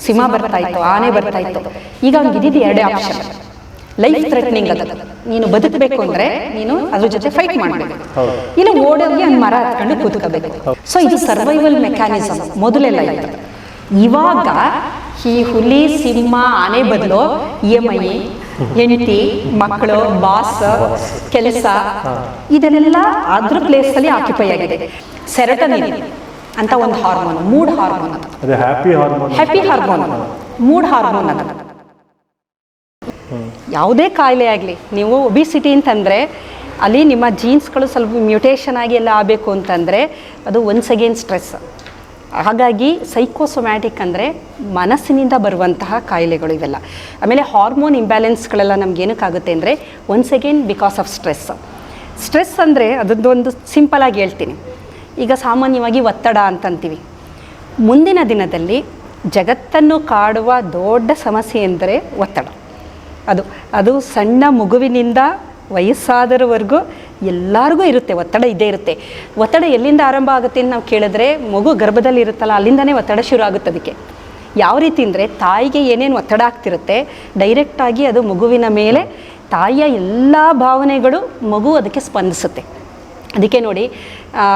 ಸಿಂಹ ಬರ್ತಾ ಇತ್ತು, ಆನೆ ಬರ್ತಾ ಇತ್ತು. ಈಗ ಅವ್ನಿಗೆ ಎರಡೇ ಆಪ್ಷನ್, ಲೈಫ್ ಥ್ರೆಟ್ನಿಂಗ್. ಅದು ನೀನು ಬದುಕಬೇಕು ಅಂದ್ರೆ ನೀನು ಅದ್ರ ಜೊತೆ ಫೈಟ್ ಮಾಡಬೇಕು, ಇಲ್ಲ ಓಡೋಗಿ ಅವ್ನು ಮರ ಹತ್ಕೊಂಡು ಕೂತ್ಕೋಬೇಕು. ಸೊ ಇದು ಸರ್ವೈವಲ್ ಮೆಕ್ಯಾನಿಸಮ್ ಮೊದಲೆಲ್ಲ ಇತ್ತು. ಇವಾಗ ಈ ಹುಲಿ, ಸಿಂಹ, ಆನೆ ಬದಲು EMI, ಹೆಂಡತಿ, ಮಕ್ಕಳು, ಬಾಸ್, ಕೆಲಸ, ಇದನ್ನೆಲ್ಲ ಅದ್ರ ಪ್ಲೇಸ್ ಅಲ್ಲಿ ಆಕ್ಯುಪೈ ಆಗಿದೆ. ಸೆರೋಟೋನಿನ್ ಅಂತ ಒಂದು ಹಾರ್ಮೋನ್, ಮೂಡ್ ಹಾರ್ಮೋನ್. ಅದು ಹ್ಯಾಪಿ ಹಾರ್ಮೋನ್, ಮೂಡ್ ಹಾರ್ಮೋನ್. ಅದು ಯಾವುದೇ ಕಾಯಿಲೆ ಆಗಲಿ, ನೀವು ಒಬಿಸಿಟಿ ಅಂತಂದರೆ ಅಲ್ಲಿ ನಿಮ್ಮ ಜೀನ್ಸ್ಗಳು ಸ್ವಲ್ಪ ಮ್ಯೂಟೇಷನ್ ಆಗಿ ಎಲ್ಲ ಆಗಬೇಕು ಅಂತಂದರೆ ಅದು ಒನ್ಸ್ ಅಗೇನ್ ಸ್ಟ್ರೆಸ್. ಹಾಗಾಗಿ ಸೈಕೋಸೊಮ್ಯಾಟಿಕ್ ಅಂದರೆ ಮನಸ್ಸಿನಿಂದ ಬರುವಂತಹ ಕಾಯಿಲೆಗಳು ಇವೆಲ್ಲ. ಆಮೇಲೆ ಹಾರ್ಮೋನ್ ಇಂಬ್ಯಾಲೆನ್ಸ್ಗಳೆಲ್ಲ ನಮ್ಗೆ ಏನಕ್ಕಾಗುತ್ತೆ ಅಂದರೆ once again because of stress ಅಂದರೆ ಅದೊಂದು ಸಿಂಪಲಾಗಿ ಹೇಳ್ತೀನಿ. ಈಗ ಸಾಮಾನ್ಯವಾಗಿ ಒತ್ತಡ ಅಂತಂತೀವಿ. ಮುಂದಿನ ದಿನದಲ್ಲಿ ಜಗತ್ತನ್ನು ಕಾಡುವ ದೊಡ್ಡ ಸಮಸ್ಯೆ ಎಂದರೆ ಒತ್ತಡ. ಅದು ಸಣ್ಣ ಮಗುವಿನಿಂದ ವಯಸ್ಸಾದರವರೆಗೂ ಎಲ್ಲರಿಗೂ ಇರುತ್ತೆ, ಒತ್ತಡ ಇದ್ದೇ ಇರುತ್ತೆ. ಒತ್ತಡ ಎಲ್ಲಿಂದ ಆರಂಭ ಆಗುತ್ತೆ ಅಂತ ನಾವು ಕೇಳಿದ್ರೆ, ಮಗು ಗರ್ಭದಲ್ಲಿ ಇರುತ್ತಲ್ಲ ಅಲ್ಲಿಂದನೇ ಒತ್ತಡ ಶುರು ಆಗುತ್ತೆ. ಅದಕ್ಕೆ ಯಾವ ರೀತಿ ಅಂದರೆ ತಾಯಿಗೆ ಏನೇನು ಒತ್ತಡ ಆಗ್ತಿರುತ್ತೆ ಡೈರೆಕ್ಟಾಗಿ ಅದು ಮಗುವಿನ ಮೇಲೆ ತಾಯಿಯ ಎಲ್ಲ ಭಾವನೆಗಳು ಮಗು ಅದಕ್ಕೆ ಸ್ಪಂದಿಸುತ್ತೆ. ಅದಕ್ಕೆ ನೋಡಿ,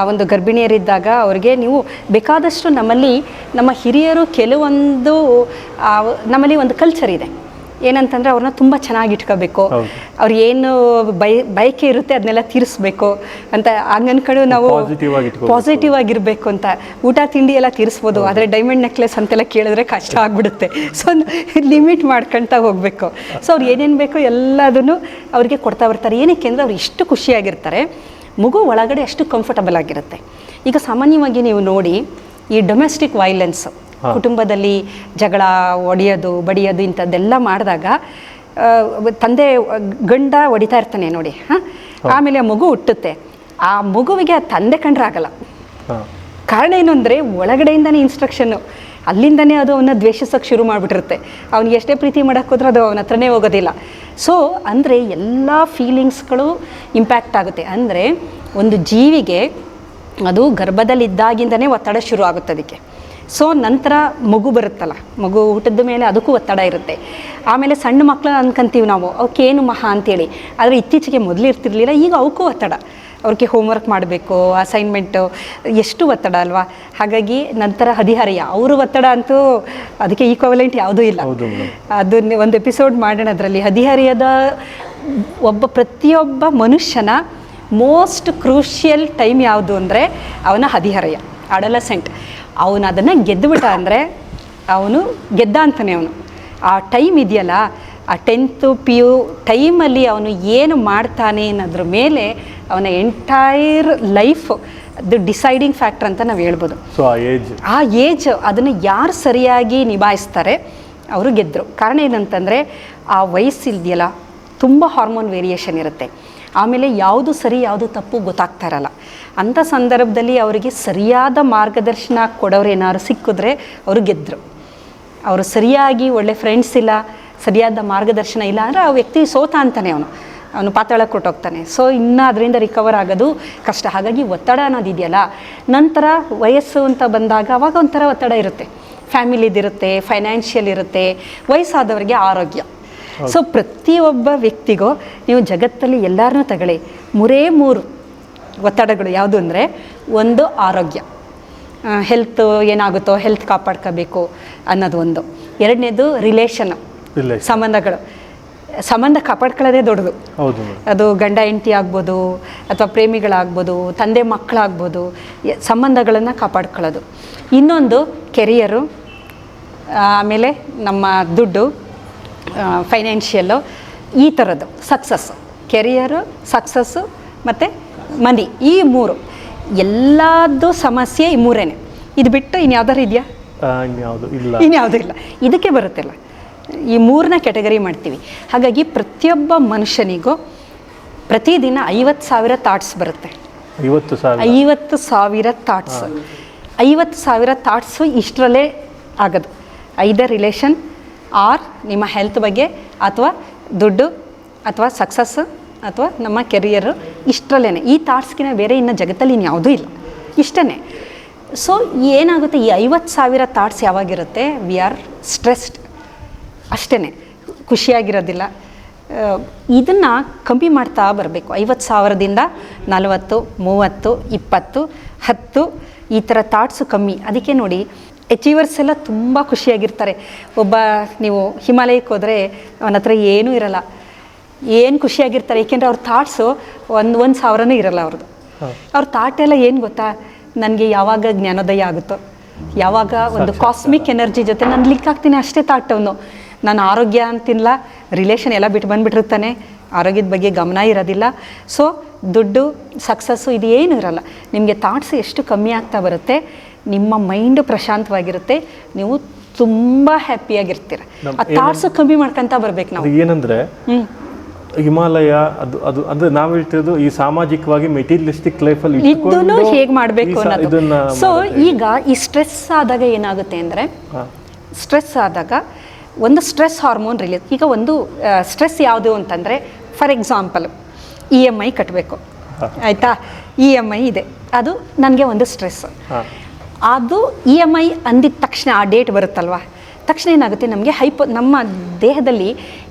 ಒಂದು ಗರ್ಭಿಣಿಯರಿದ್ದಾಗ ಅವ್ರಿಗೆ ನೀವು ಬೇಕಾದಷ್ಟು ನಮ್ಮ ಹಿರಿಯರು ಕೆಲವೊಂದು ನಮ್ಮಲ್ಲಿ ಒಂದು ಕಲ್ಚರ್ ಇದೆ ಏನಂತಂದರೆ ಅವ್ರನ್ನ ತುಂಬ ಚೆನ್ನಾಗಿ ಇಟ್ಕೋಬೇಕು, ಅವ್ರು ಏನು ಬಯಕೆ ಇರುತ್ತೆ ಅದನ್ನೆಲ್ಲ ತೀರಿಸ್ಬೇಕು ಅಂತ ಹಂಗನ್ಕೊಂಡು ನಾವು ಪಾಸಿಟಿವ್ ಆಗಿರಬೇಕು ಅಂತ. ಊಟ ತಿಂಡಿ ಎಲ್ಲ ತೀರಿಸ್ಬೋದು, ಆದರೆ ಡೈಮಂಡ್ ನೆಕ್ಲೆಸ್ ಅಂತೆಲ್ಲ ಕೇಳಿದ್ರೆ ಕಷ್ಟ ಆಗಿಬಿಡುತ್ತೆ. ಸೊ ಲಿಮಿಟ್ ಮಾಡ್ಕೊಳ್ತಾ ಹೋಗಬೇಕು. ಸೊ ಅವ್ರು ಏನೇನು ಬೇಕೋ ಎಲ್ಲದನ್ನು ಅವ್ರಿಗೆ ಕೊಡ್ತಾ ಬರ್ತಾರೆ. ಏನಕ್ಕೆ ಅಂದರೆ ಅವ್ರು ಇಷ್ಟು ಖುಷಿಯಾಗಿರ್ತಾರೆ, ಮಗು ಒಳಗಡೆ ಅಷ್ಟು ಕಂಫರ್ಟಬಲ್ ಆಗಿರುತ್ತೆ. ಈಗ ಸಾಮಾನ್ಯವಾಗಿ ನೀವು ನೋಡಿ, ಈ ಡೊಮೆಸ್ಟಿಕ್ ವೈಲೆನ್ಸ್, ಕುಟುಂಬದಲ್ಲಿ ಜಗಳ, ಒಡೆಯೋದು, ಬಡಿಯೋದು ಇಂಥದ್ದೆಲ್ಲ ಮಾಡಿದಾಗ ತಂದೆ ಗಂಡ ಹೊಡಿತಾ ಇರ್ತಾನೆ ನೋಡಿ, ಆಮೇಲೆ ಆ ಮಗು ಹುಟ್ಟುತ್ತೆ. ಆ ಮಗುವಿಗೆ ಆ ತಂದೆ ಕಂಡ್ರೆ ಆಗಲ್ಲ. ಕಾರಣ ಏನು ಅಂದರೆ ಒಳಗಡೆಯಿಂದನೇ ಇನ್ಸ್ಟ್ರಕ್ಷನ್ನು, ಅಲ್ಲಿಂದನೇ ಅದು ಅವನ್ನ ದ್ವೇಷಿಸೋಕ್ಕೆ ಶುರು ಮಾಡಿಬಿಟ್ಟಿರುತ್ತೆ. ಅವ್ನಿಗೆ ಎಷ್ಟೇ ಪ್ರೀತಿ ಮಾಡೋಕ್ಕೆ ಹೋದ್ರೆ ಅದು ಅವನ ಹತ್ರನೇ ಹೋಗೋದಿಲ್ಲ. ಸೊ ಅಂದರೆ ಎಲ್ಲ ಫೀಲಿಂಗ್ಸ್ಗಳು ಇಂಪ್ಯಾಕ್ಟ್ ಆಗುತ್ತೆ. ಅಂದರೆ ಒಂದು ಜೀವಿಗೆ ಅದು ಗರ್ಭದಲ್ಲಿದ್ದಾಗಿಂದನೇ ಒತ್ತಡ ಶುರು ಆಗುತ್ತೆ ಅದಕ್ಕೆ. ಸೊ ನಂತರ ಮಗು ಬರುತ್ತಲ್ಲ, ಮಗು ಊಟದ ಮೇಲೆ ಅದಕ್ಕೂ ಒತ್ತಡ ಇರುತ್ತೆ. ಆಮೇಲೆ ಸಣ್ಣ ಮಕ್ಕಳು ಅನ್ಕೊಂತೀವಿ ನಾವು, ಅವಕ್ಕೇನು ಮಹಾ ಅಂತೇಳಿ. ಆದರೆ ಇತ್ತೀಚೆಗೆ ಮೊದಲು ಇರ್ತಿರ್ಲಿಲ್ಲ, ಈಗ ಅವಕ್ಕೂ ಒತ್ತಡ. ಅವ್ರಿಗೆ ಹೋಮ್ವರ್ಕ್ ಮಾಡಬೇಕು, ಅಸೈನ್ಮೆಂಟು, ಎಷ್ಟು ಒತ್ತಡ ಅಲ್ವಾ. ಹಾಗಾಗಿ ನಂತರ ಹದಿಹರೆಯ, ಅವರು ಒತ್ತಡ ಅಂತೂ ಅದಕ್ಕೆ ಈಕ್ವಲೆಂಟ್ ಯಾವುದೂ ಇಲ್ಲ. ಅದನ್ನ ಒಂದು ಎಪಿಸೋಡ್ ಮಾಡೋಣ ಅದರಲ್ಲಿ. ಹದಿಹರೆಯದ ಪ್ರತಿಯೊಬ್ಬ ಮನುಷ್ಯನ ಮೋಸ್ಟ್ ಕ್ರೂಷಿಯಲ್ ಟೈಮ್ ಯಾವುದು ಅಂದರೆ ಅವನ ಹದಿಹರೆಯ, ಅಡಲಸೆಂಟ್. ಅವನು ಅದನ್ನು ಗೆದ್ದುಬಿಟ್ಟ ಅಂದರೆ ಅವನು ಗೆದ್ದ ಅಂತಾನೆ. ಅವನು ಆ ಟೈಮ್ ಇದೆಯಲ್ಲ, ಆ 10th PU ಟೈಮಲ್ಲಿ ಅವನು ಏನು ಮಾಡ್ತಾನೆ ಅನ್ನೋದ್ರ ಮೇಲೆ ಅವನ ಎಂಟೈರ್ ಲೈಫ್ ಅದು ಡಿಸೈಡಿಂಗ್ ಫ್ಯಾಕ್ಟರ್ ಅಂತ ನಾವು ಹೇಳ್ಬೋದು. ಆ ಏಜ್ ಅದನ್ನು ಯಾರು ಸರಿಯಾಗಿ ನಿಭಾಯಿಸ್ತಾರೆ ಅವರು ಗೆದ್ದರು. ಕಾರಣ ಏನಂತಂದರೆ ಆ ವಯಸ್ಸಿದೆಯಲ್ಲ, ತುಂಬ ಹಾರ್ಮೋನ್ ವೇರಿಯೇಷನ್ ಇರುತ್ತೆ. ಆಮೇಲೆ ಯಾವುದು ಸರಿ ಯಾವುದು ತಪ್ಪು ಗೊತ್ತಾಗ್ತಾ ಇರಲ್ಲ. ಅಂಥ ಸಂದರ್ಭದಲ್ಲಿ ಅವರಿಗೆ ಸರಿಯಾದ ಮಾರ್ಗದರ್ಶನ ಕೊಡೋರು ಏನಾದ್ರು ಸಿಕ್ಕಿದ್ರೆ ಅವರು ಗೆದ್ದರು. ಅವರು ಸರಿಯಾಗಿ ಒಳ್ಳೆ ಫ್ರೆಂಡ್ಸ್ ಇಲ್ಲ, ಸರಿಯಾದ ಮಾರ್ಗದರ್ಶನ ಇಲ್ಲ ಅಂದರೆ ಆ ವ್ಯಕ್ತಿ ಸೋತ ಅಂತಾನೆ, ಅವನು ಪಾತಾಳಕ್ಕೆ ಕೊಟ್ಟೋಗ್ತಾನೆ. ಸೊ ಇನ್ನೂ ಅದರಿಂದ ರಿಕವರ್ ಆಗೋದು ಕಷ್ಟ. ಹಾಗಾಗಿ ಒತ್ತಡ ಅನ್ನೋದಿದೆಯಲ್ಲ, ನಂತರ ವಯಸ್ಸು ಅಂತ ಬಂದಾಗ ಅವಾಗ ಒಂಥರ ಒತ್ತಡ ಇರುತ್ತೆ. ಫ್ಯಾಮಿಲಿದಿರುತ್ತೆ, ಫೈನಾನ್ಷಿಯಲ್ ಇರುತ್ತೆ, ವಯಸ್ಸಾದವರಿಗೆ ಆರೋಗ್ಯ. ಸೊ ಪ್ರತಿಯೊಬ್ಬ ವ್ಯಕ್ತಿಗೂ ನೀವು ಜಗತ್ತಲ್ಲಿ ಎಲ್ಲರನ್ನೂ ತಗೊಳ್ಳಿ, 3 ಒತ್ತಡಗಳು ಯಾವುದು ಅಂದರೆ, ಒಂದು ಆರೋಗ್ಯ, ಹೆಲ್ತ್ ಏನಾಗುತ್ತೋ ಹೆಲ್ತ್ ಕಾಪಾಡ್ಕೋಬೇಕು ಅನ್ನೋದು ಒಂದು. ಎರಡನೇದು ರಿಲೇಷನ್, ಸಂಬಂಧ ಕಾಪಾಡ್ಕೊಳ್ಳೋದೇ ದೊಡ್ಡದು. ಅದು ಗಂಡ ಹೆಂಡತಿ ಆಗ್ಬೋದು, ಅಥವಾ ಪ್ರೇಮಿಗಳಾಗ್ಬೋದು, ತಂದೆ ಮಕ್ಕಳಾಗ್ಬೋದು, ಸಂಬಂಧಗಳನ್ನು ಕಾಪಾಡ್ಕೊಳ್ಳೋದು. ಇನ್ನೊಂದು ಕೆರಿಯರು, ಆಮೇಲೆ ನಮ್ಮ ದುಡ್ಡು, ಫೈನಾನ್ಷಿಯಲ್ಲು, ಈ ಥರದ್ದು ಸಕ್ಸಸ್ಸು, ಕೆರಿಯರು, ಸಕ್ಸಸ್ಸು ಮತ್ತು ಮನಿ. ಈ 3 ಎಲ್ಲದೂ ಸಮಸ್ಯೆ ಈ 3. ಇದು ಬಿಟ್ಟು ಇನ್ಯಾವ್ದಾರು ಇದೆಯಾ? ಇನ್ಯಾವುದೂ ಇಲ್ಲ. ಇದಕ್ಕೆ ಬರುತ್ತಲ್ಲ, ಈ 3ನ ಕ್ಯಾಟಗರಿ ಮಾಡ್ತೀವಿ. ಹಾಗಾಗಿ ಪ್ರತಿಯೊಬ್ಬ ಮನುಷ್ಯನಿಗೂ ಪ್ರತಿದಿನ 50,000 ಥಾಟ್ಸ್ ಬರುತ್ತೆ. 50,000 ಥಾಟ್ಸ್. 50,000 ಥಾಟ್ಸು ಇಷ್ಟರಲ್ಲೇ ಆಗೋದು. ಐದರ್ ರಿಲೇಷನ್, ಆರ್ ನಿಮ್ಮ ಹೆಲ್ತ್ ಬಗ್ಗೆ, ಅಥವಾ ದುಡ್ಡು, ಅಥವಾ ಸಕ್ಸಸ್ಸು, ಅಥವಾ ನಮ್ಮ ಕೆರಿಯರು, ಇಷ್ಟರಲ್ಲೇ. ಈ ಥಾಟ್ಸ್ಗಿನ ಬೇರೆ ಇನ್ನು ಜಗತ್ತಲ್ಲಿ ಇನ್ಯಾವುದೂ ಇಲ್ಲ, ಇಷ್ಟೇ. ಸೊ ಏನಾಗುತ್ತೆ, ಈ 50,000 ಥಾಟ್ಸ್ ಯಾವಾಗಿರುತ್ತೆ, ವಿ ಆರ್ ಸ್ಟ್ರೆಸ್ಡ್ ಅಷ್ಟೇ, ಖುಷಿಯಾಗಿರೋದಿಲ್ಲ. ಇದನ್ನು ಕಮ್ಮಿ ಮಾಡ್ತಾ ಬರಬೇಕು. 50,000ದಿಂದ 40, 30, 20, 10 ಈ ಥರ ಥಾಟ್ಸು ಕಮ್ಮಿ. ಅದಕ್ಕೆ ನೋಡಿ ಅಚೀವರ್ಸ್ ಎಲ್ಲ ತುಂಬ ಖುಷಿಯಾಗಿರ್ತಾರೆ. ಒಬ್ಬ ನೀವು ಹಿಮಾಲಯಕ್ಕೆ ಹೋದರೆ ಅವನ ಹತ್ರ ಏನೂ ಇರಲ್ಲ, ಏನು ಖುಷಿಯಾಗಿರ್ತಾರೆ. ಏಕೆಂದರೆ ಅವ್ರ ಥಾಟ್ಸು 1,000 ಇರಲ್ಲ ಅವ್ರದ್ದು. ಅವ್ರ ಥಾಟ್ ಎಲ್ಲ ಏನು ಗೊತ್ತಾ, ನನಗೆ ಯಾವಾಗ ಜ್ಞಾನೋದಯ ಆಗುತ್ತೋ, ಯಾವಾಗ ಒಂದು ಕಾಸ್ಮಿಕ್ ಎನರ್ಜಿ ಜೊತೆ ನಾನು ಲಿಂಕ್ ಆಗ್ತೀನಿ ಅಷ್ಟೇ ಥಾಟ್ ಅವನು. ನಾನು ಆರೋಗ್ಯ ಅಂತಿಲ್ಲ, ರಿಲೇಷನ್ ಎಲ್ಲ ಬಿಟ್ಟು ಬಂದುಬಿಟ್ಟಿರ್ತಾನೆ, ಆರೋಗ್ಯದ ಬಗ್ಗೆ ಗಮನ ಇರೋದಿಲ್ಲ. ಸೊ ದುಡ್ಡು, ಸಕ್ಸಸ್ಸು ಇದು ಏನೂ ಇರಲ್ಲ. ನಿಮಗೆ ಥಾಟ್ಸ್ ಎಷ್ಟು ಕಮ್ಮಿ ಆಗ್ತಾ ಬರುತ್ತೆ, ನಿಮ್ಮ ಮೈಂಡು ಪ್ರಶಾಂತವಾಗಿರುತ್ತೆ, ನೀವು ತುಂಬ ಹ್ಯಾಪಿಯಾಗಿರ್ತೀರ. ಆ ಥಾಟ್ಸು ಕಮ್ಮಿ ಮಾಡ್ಕೊತಾ ಬರ್ಬೇಕು ನಾವು. ಏನಂದರೆ ಹಿಮಾಲಯ ಅದು ಅದು ಅಂದರೆ ನಾವು ಹೇಳ್ತಿರೋದು ಈ ಸಾಮಾಜಿಕವಾಗಿ ಮೆಟೀರಿಯಲಿಸ್ಟಿಕ್ ಲೈಫಲ್ಲಿ ಇದನ್ನು ಹೇಗೆ ಮಾಡಬೇಕು ಅನ್ನೋದು. ಸೊ ಈಗ ಈ ಸ್ಟ್ರೆಸ್ ಆದಾಗ ಏನಾಗುತ್ತೆ ಅಂದರೆ, ಸ್ಟ್ರೆಸ್ ಆದಾಗ ಒಂದು ಸ್ಟ್ರೆಸ್ ಹಾರ್ಮೋನ್ ರಿಲೀಸ್. ಈಗ ಒಂದು ಸ್ಟ್ರೆಸ್ ಯಾವುದು ಅಂತಂದರೆ, ಫಾರ್ ಎಕ್ಸಾಂಪಲ್ EMI ಕಟ್ಟಬೇಕು, ಆಯಿತಾ, EMI ಇದೆ, ಅದು ನನಗೆ ಒಂದು ಸ್ಟ್ರೆಸ್. ಅದು EMI ಅಂದಿದ ತಕ್ಷಣ ಆ ಡೇಟ್ ಬರುತ್ತಲ್ವ, ತಕ್ಷಣ ಏನಾಗುತ್ತೆ ನಮಗೆ ನಮ್ಮ ದೇಹದಲ್ಲಿ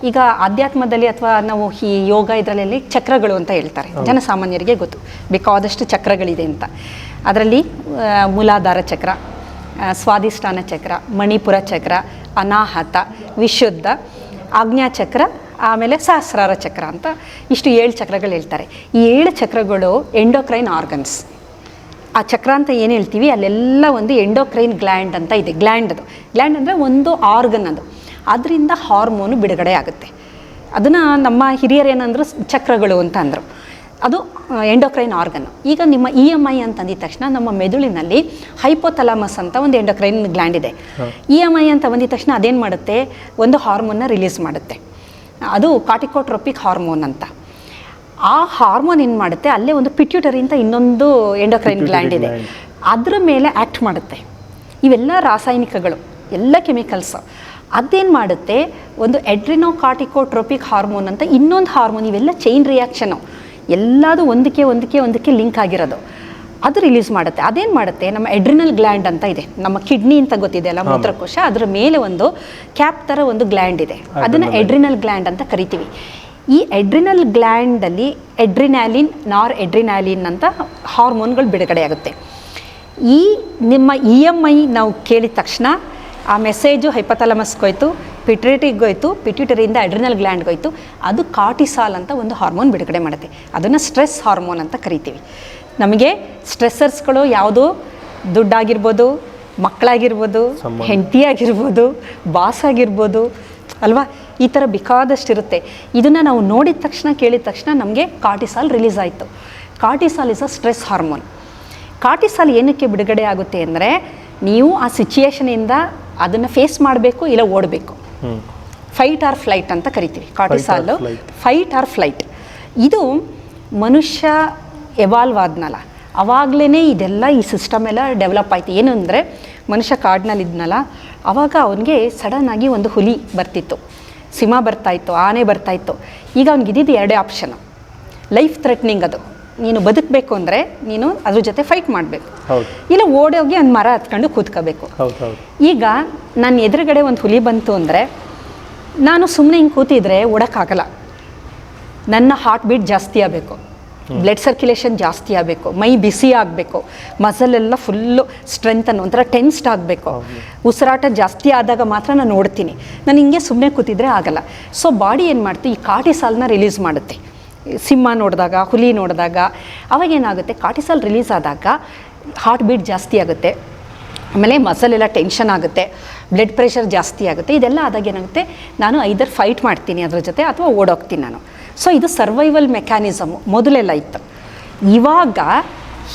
ಈಗ ಆಧ್ಯಾತ್ಮದಲ್ಲಿ ಅಥವಾ ನಾವು ಈ ಯೋಗ ಇದರಲ್ಲಿ ಚಕ್ರಗಳು ಅಂತ ಹೇಳ್ತಾರೆ, ಜನಸಾಮಾನ್ಯರಿಗೆ ಗೊತ್ತು ಬೇಕಾದಷ್ಟು ಚಕ್ರಗಳಿದೆ ಅಂತ. ಅದರಲ್ಲಿ ಮೂಲಾಧಾರ ಚಕ್ರ, ಸ್ವಾಧಿಷ್ಠಾನ ಚಕ್ರ, ಮಣಿಪುರ ಚಕ್ರ, ಅನಾಹತ, ವಿಶುದ್ಧ, ಆಜ್ಞಾಚಕ್ರ, ಆಮೇಲೆ ಸಹಸ್ರಾರ ಚಕ್ರ ಅಂತ ಇಷ್ಟು 7 ಚಕ್ರಗಳು ಹೇಳ್ತಾರೆ. ಈ 7 ಚಕ್ರಗಳು ಎಂಡೋಕ್ರೈನ್ ಆರ್ಗನ್ಸ್. ಆ ಚಕ್ರ ಅಂತ ಏನು ಹೇಳ್ತೀವಿ ಅಲ್ಲೆಲ್ಲ ಒಂದು ಎಂಡೋಕ್ರೈನ್ ಗ್ಲ್ಯಾಂಡ್ ಅಂತ ಇದೆ. ಗ್ಲ್ಯಾಂಡ್ ಅಂದರೆ ಒಂದು ಆರ್ಗನ್, ಅದು ಅದರಿಂದ ಹಾರ್ಮೋನು ಬಿಡುಗಡೆ ಆಗುತ್ತೆ. ಅದನ್ನು ನಮ್ಮ ಹಿರಿಯರು ಏನಂದ್ರು ಚಕ್ರಗಳು ಅಂತ ಅಂದರು. ಅದು ಎಂಡೋಕ್ರೈನ್ ಆರ್ಗನ್. ಈಗ ನಿಮ್ಮ EMI ಅಂತಂದಿದ ತಕ್ಷಣ ನಮ್ಮ ಮೆದುಳಿನಲ್ಲಿ ಹೈಪೋಥಲಾಮಸ್ ಅಂತ ಒಂದು ಎಂಡೋಕ್ರೈನ್ ಗ್ಲ್ಯಾಂಡ್ ಇದೆ. EMI ಅಂತ ಬಂದಿದ ತಕ್ಷಣ ಅದೇನು ಮಾಡುತ್ತೆ, ಒಂದು ಹಾರ್ಮೋನ್ನ ರಿಲೀಸ್ ಮಾಡುತ್ತೆ. ಅದು ಕಾರ್ಟಿಕೋಟ್ರೋಪಿಕ್ ಹಾರ್ಮೋನ್ ಅಂತ. ಆ ಹಾರ್ಮೋನ್ ಏನು ಮಾಡುತ್ತೆ, ಅಲ್ಲೇ ಒಂದು ಪಿಟ್ಯೂಟರಿ ಅಂತ ಇನ್ನೊಂದು ಎಂಡೋಕ್ರೈನ್ ಗ್ಲ್ಯಾಂಡ್ ಇದೆ, ಅದರ ಮೇಲೆ ಆ್ಯಕ್ಟ್ ಮಾಡುತ್ತೆ. ಇವೆಲ್ಲ ರಾಸಾಯನಿಕಗಳು, ಎಲ್ಲ ಕೆಮಿಕಲ್ಸ್. ಅದೇನು ಮಾಡುತ್ತೆ, ಒಂದು ಎಡ್ರಿನೋಕಾರ್ಟಿಕೋಟ್ರೋಪಿಕ್ ಹಾರ್ಮೋನ್ ಅಂತ ಇನ್ನೊಂದು ಹಾರ್ಮೋನ್, ಇವೆಲ್ಲ ಚೈನ್ ರಿಯಾಕ್ಷನು, ಎಲ್ಲದು ಒಂದಕ್ಕೆ ಲಿಂಕ್ ಆಗಿರೋದು, ಅದು ರಿಲೀಸ್ ಮಾಡುತ್ತೆ. ಅದೇನು ಮಾಡುತ್ತೆ, ನಮ್ಮ ಎಡ್ರಿನಲ್ ಗ್ಲ್ಯಾಂಡ್ ಅಂತ ಇದೆ, ನಮ್ಮ ಕಿಡ್ನಿ ಅಂತ ಗೊತ್ತಿದೆ ಅಲ್ಲ, ಮೂತ್ರಕೋಶ, ಅದರ ಮೇಲೆ ಒಂದು ಕ್ಯಾಪ್ ಥರ ಒಂದು ಗ್ಲ್ಯಾಂಡ್ ಇದೆ, ಅದನ್ನು ಎಡ್ರಿನಲ್ ಗ್ಲ್ಯಾಂಡ್ ಅಂತ ಕರಿತೀವಿ. ಈ ಎಡ್ರಿನಲ್ ಗ್ಲ್ಯಾಂಡಲ್ಲಿ ಎಡ್ರಿನಾಲಿನ್, ನಾರ್ ಎಡ್ರಿನಾಲಿನ್ ಅಂತ ಹಾರ್ಮೋನ್ಗಳು ಬಿಡುಗಡೆ ಆಗುತ್ತೆ. ಈ ನಿಮ್ಮ EMI ನಾವು ಕೇಳಿದ ತಕ್ಷಣ ಆ ಮೆಸೇಜು ಹೈಪೋಥಾಲಮಸ್ಗೆ ಹೋಯ್ತು, ಪಿಟ್ಯೂಟರಿಗೆ ಹೋಯ್ತು, ಪಿಟ್ಯೂಟರಿಯಿಂದ ಅಡ್ರಿನಲ್ ಗ್ಲ್ಯಾಂಡ್ಗೆ ಹೋಯ್ತು, ಅದು ಕಾರ್ಟಿಸಾಲ್ ಅಂತ ಒಂದು ಹಾರ್ಮೋನ್ ಬಿಡುಗಡೆ ಮಾಡುತ್ತೆ. ಅದನ್ನು ಸ್ಟ್ರೆಸ್ ಹಾರ್ಮೋನ್ ಅಂತ ಕರಿತೀವಿ. ನಮಗೆ ಸ್ಟ್ರೆಸ್ಸರ್ಸ್ಗಳು ಯಾವುದು, ದುಡ್ಡಾಗಿರ್ಬೋದು, ಮಕ್ಕಳಾಗಿರ್ಬೋದು, ಹೆಂಡತಿ ಆಗಿರ್ಬೋದು, ಬಾಸ್ ಆಗಿರ್ಬೋದು ಅಲ್ವಾ, ಈ ಥರ ಬೇಕಾದಷ್ಟಿರುತ್ತೆ. ಇದನ್ನು ನಾವು ನೋಡಿದ ತಕ್ಷಣ, ಕೇಳಿದ ತಕ್ಷಣ ನಮಗೆ ಕಾರ್ಟಿಸಾಲ್ ರಿಲೀಸ್ ಆಯಿತು. Cortisol is a stress hormone. Cortisol ಏನಕ್ಕೆ ಬಿಡುಗಡೆ ಆಗುತ್ತೆ ಅಂದರೆ, ನೀವು ಆ ಸಿಚುಯೇಷನಿಂದ ಅದನ್ನು ಫೇಸ್ ಮಾಡಬೇಕು, ಇಲ್ಲ ಓಡಬೇಕು. ಫೈಟ್ ಆರ್ ಫ್ಲೈಟ್ ಅಂತ ಕರಿತೀವಿ ಕಾರ್ಟಿಸಾಲು. Fight R flight. ಇದು ಮನುಷ್ಯ ಎವಾಲ್ವ್ ಆದ್ನಲ್ಲ, ಅವಾಗಲೇ ಇದೆಲ್ಲ ಈ ಸಿಸ್ಟಮ್ ಎಲ್ಲ ಡೆವಲಪ್ ಆಯಿತು. ಏನು ಅಂದರೆ, ಮನುಷ್ಯ ಕಾಡಿನಲ್ಲಿ ಇದ್ನಲ್ಲ, ಆವಾಗ ಅವನಿಗೆ ಸಡನ್ನಾಗಿ ಒಂದು ಹುಲಿ ಬರ್ತಿತ್ತು, ಸಿಂಹ ಬರ್ತಾಯಿತ್ತು, ಆನೆ ಬರ್ತಾಯಿತ್ತು. ಈಗ ಅವ್ನಿಗಿದ್ದು 2 ಆಪ್ಷನ್. ಲೈಫ್ ಥ್ರೆಟ್ನಿಂಗ್, ಅದು ನೀನು ಬದುಕಬೇಕು ಅಂದರೆ ನೀನು ಅದ್ರ ಜೊತೆ ಫೈಟ್ ಮಾಡಬೇಕು, ಇಲ್ಲ ಓಡೋಗಿ ಒಂದು ಮರ ಹತ್ಕೊಂಡು ಕೂತ್ಕೋಬೇಕು. ಈಗ ನನ್ನ ಎದುರುಗಡೆ ಒಂದು ಹುಲಿ ಬಂತು ಅಂದರೆ ನಾನು ಸುಮ್ಮನೆ ಹಿಂಗೆ ಕೂತಿದ್ರೆ ಓಡೋಕ್ಕಾಗಲ್ಲ. ನನ್ನ ಹಾರ್ಟ್ ಬೀಟ್ ಜಾಸ್ತಿ ಆಗಬೇಕು, ಬ್ಲಡ್ ಸರ್ಕ್ಯುಲೇಷನ್ ಜಾಸ್ತಿ ಆಗಬೇಕು, ಮೈ ಬಿಸಿ ಆಗಬೇಕು, ಮಸಲೆಲ್ಲ ಫುಲ್ಲು ಸ್ಟ್ರೆಂತನ್ನು ಒಂಥರ ಟೆನ್ಸ್ಡ್ ಆಗಬೇಕು, ಉಸಿರಾಟ ಜಾಸ್ತಿ ಆದಾಗ ಮಾತ್ರ ನಾನು ಓಡ್ತೀನಿ. ನಾನು ಹಿಂಗೆ ಸುಮ್ಮನೆ ಕೂತಿದ್ರೆ ಆಗಲ್ಲ. ಸೊ ಬಾಡಿ ಏನು ಮಾಡ್ತು, ಈ ಕಾರ್ಟಿಸಾಲ್ನ ರಿಲೀಸ್ ಮಾಡುತ್ತೆ. ಸಿಂಹ ನೋಡಿದಾಗ, ಹುಲಿ ನೋಡಿದಾಗ ಅವಾಗೇನಾಗುತ್ತೆ, ಕಾರ್ಟಿಸಾಲ್ ರಿಲೀಸ್ ಆದಾಗ ಹಾರ್ಟ್ ಬೀಟ್ ಜಾಸ್ತಿ ಆಗುತ್ತೆ, ಆಮೇಲೆ ಮಸಲೆಲ್ಲ ಟೆನ್ಷನ್ ಆಗುತ್ತೆ, ಬ್ಲಡ್ ಪ್ರೆಷರ್ ಜಾಸ್ತಿ ಆಗುತ್ತೆ. ಇದೆಲ್ಲ ಆದಾಗ ಏನಾಗುತ್ತೆ, ನಾನು ಐದರ್ ಫೈಟ್ ಮಾಡ್ತೀನಿ ಅದ್ರ ಜೊತೆ ಅಥವಾ ಓಡೋಗ್ತೀನಿ ನಾನು. ಸೊ ಇದು ಸರ್ವೈವಲ್ ಮೆಕ್ಯಾನಿಸಮು ಮೊದಲೆಲ್ಲ ಇತ್ತು. ಇವಾಗ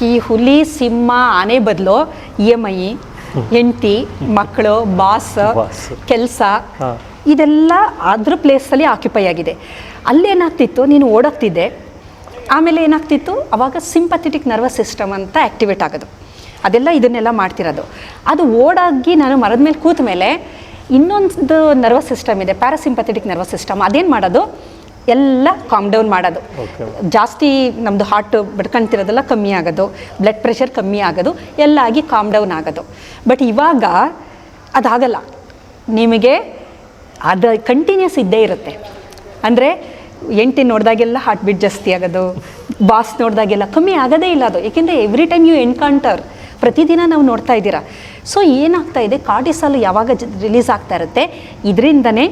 ಈ ಹುಲಿ, ಸಿಂಹ, ಆನೆ ಬದಲು EMI, ಹೆಂಡತಿ, ಮಕ್ಕಳು, ಬಾಸ್, ಕೆಲಸ, ಇದೆಲ್ಲ ಅದ್ರ ಪ್ಲೇಸಲ್ಲಿ ಆಕ್ಯುಪೈ ಆಗಿದೆ. ಅಲ್ಲೇನಾಗ್ತಿತ್ತು, ನೀನು ಓಡೋಗ್ತಿದ್ದೆ, ಆಮೇಲೆ ಏನಾಗ್ತಿತ್ತು, ಆವಾಗ ಸಿಂಪಥೆಟಿಕ್ ನರ್ವಸ್ ಸಿಸ್ಟಮ್ ಅಂತ ಆ್ಯಕ್ಟಿವೇಟ್ ಆಗೋದು, ಅದೆಲ್ಲ ಇದನ್ನೆಲ್ಲ ಮಾಡ್ತಿರೋದು. ಅದು ಓಡಾಗಿ ನಾನು ಮರದ ಮೇಲೆ ಕೂತ ಮೇಲೆ ಇನ್ನೊಂದು ನರ್ವಸ್ ಸಿಸ್ಟಮ್ ಇದೆ, ಪ್ಯಾರಾಸಿಂಪಥೆಟಿಕ್ ನರ್ವಸ್ ಸಿಸ್ಟಮ್. ಅದೇನು ಮಾಡೋದು, ಎಲ್ಲ ಕಾಮ್ ಡೌನ್ ಮಾಡೋದು. ಜಾಸ್ತಿ ನಮ್ಮದು ಹಾರ್ಟ್ ಬಡ್ಕೊಳ್ತಿರೋದೆಲ್ಲ ಕಮ್ಮಿ ಆಗೋದು, ಬ್ಲಡ್ ಪ್ರೆಷರ್ ಕಮ್ಮಿ ಆಗೋದು, ಎಲ್ಲ ಆಗಿ ಕಾಮ್ ಡೌನ್ ಆಗೋದು. ಬಟ್ ಇವಾಗ ಅದಾಗಲ್ಲ. ನಿಮಗೆ ಅದು ಕಂಟಿನ್ಯೂಸ್ ಇದ್ದೇ ಇರುತ್ತೆ. ಅಂದರೆ ಎಂಟಿ ನೋಡಿದಾಗೆಲ್ಲ ಹಾರ್ಟ್ ಬೀಟ್ ಜಾಸ್ತಿ ಆಗೋದು, ಬಾಸ್ ನೋಡಿದಾಗೆಲ್ಲ ಕಮ್ಮಿ ಆಗೋದೇ ಇಲ್ಲ ಅದು. ಏಕೆಂದರೆ ಎವ್ರಿ ಟೈಮ್ ಯು ಎನ್ಕೌಂಟರ್, ಪ್ರತಿದಿನ ನಾವು ನೋಡ್ತಾ ಇದ್ದೀರಾ. ಸೊ ಏನಾಗ್ತಾ ಇದೆ, ಕಾರ್ಟಿಸಾಲ್ ಯಾವಾಗ ರಿಲೀಸ್ ಆಗ್ತಾ ಇರುತ್ತೆ, ಇದರಿಂದನೇ